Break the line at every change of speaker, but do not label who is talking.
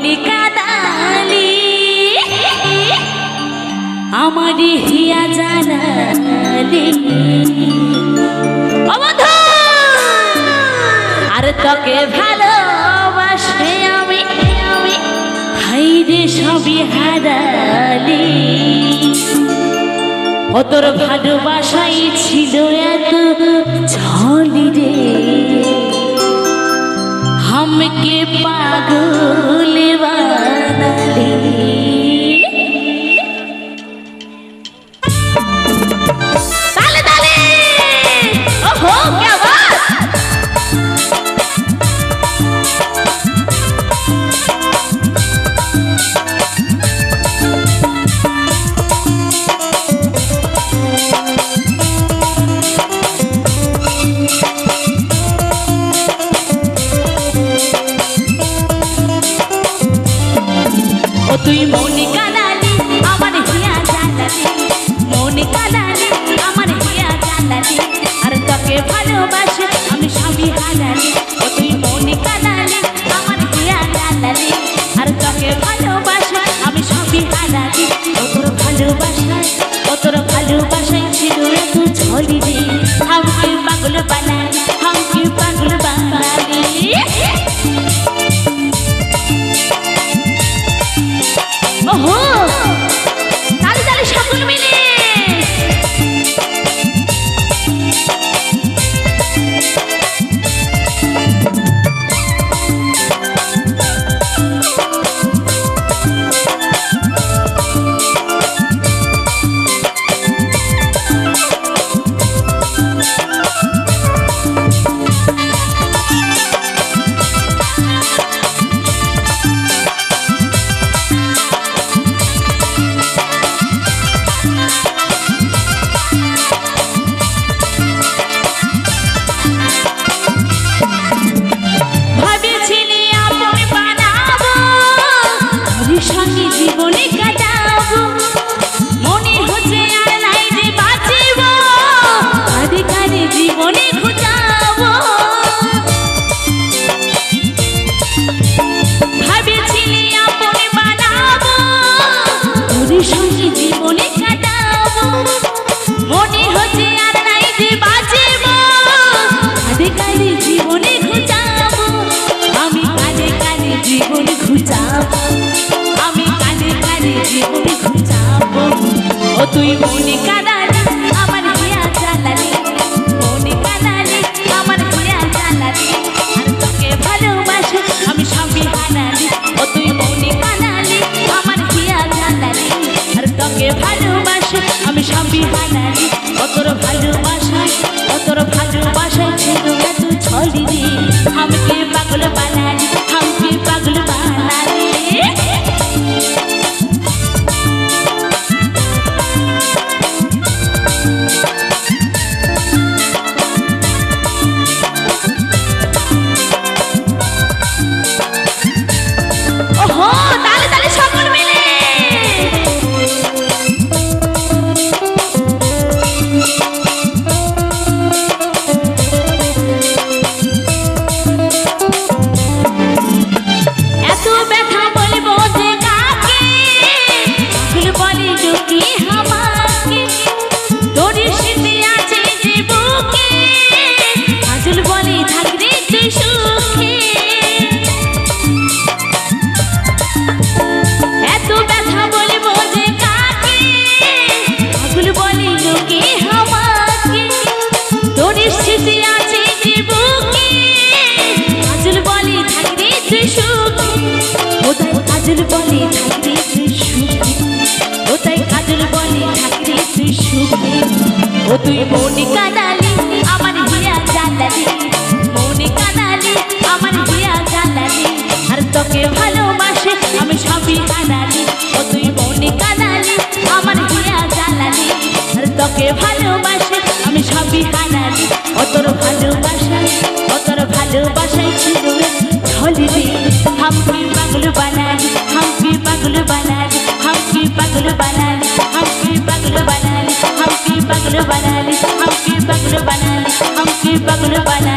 মনে কাদালি আমার হিয়া জানালি আর তোকে ভালোবাসে আমি হাইরে সবই হারালি ও তোর ভালোবাসাই ছিল এত ছলি রে हमके पागल बनाली ताले ताले ओहो क्या बात তুই মনে কাদালি আমার হিয়া জানালি মনে কাদালি আমার হিয়া জানালি আর তোকে ভালোবাসে আমি সবই হারালি ও তুই মনে কাদালি আমার হিয়া জানালি আর তোকে ভালোবাসে আমি সবই হারালি ও তোর ভালোবাসায় ছিল এত ছলি রে আমাকে পাগল বানালি আমাকে পাগল বানালি ओहो ताली ताली সকল মিলে তুই মনে কাদালি আমার হিয়া জানালি মনে কাদালি আমার হিয়া জানালি আর তোকে ভালোবাসে আমি সবই হারালি ও তুই মনে কাদালি আমার হিয়া জানালি আর তোকে ভালোবাসে আমি সবই হারালি ও তোর ভালোবাসায় ছিল এত ছলি রে আমাকে পাগল বানালি আমাকে পাগল বানালি কাজল বলে থাকবে তুই সুখী ও তাই কাজল বলে থাকবে তুই সুখী ও তুই মনে কাদালি আমার হিয়া জানালি মনে কাদালি আমার হিয়া জানালি আর তোকে ভালোবাসে আমি সবই হারালি ও তুই মনে কাদালি আমার হিয়া জানালি আর তোকে ভালোবাসে আমি সবই হারালি ও তোর ভালোবাসায় ছিল ছলি রে हमके पागल बनाली हमके पागल बनाली हमके पागल बनाली हमके पागल बनाली हमके पागल बनाली हमके पागल बनाली हमके पागल बनाली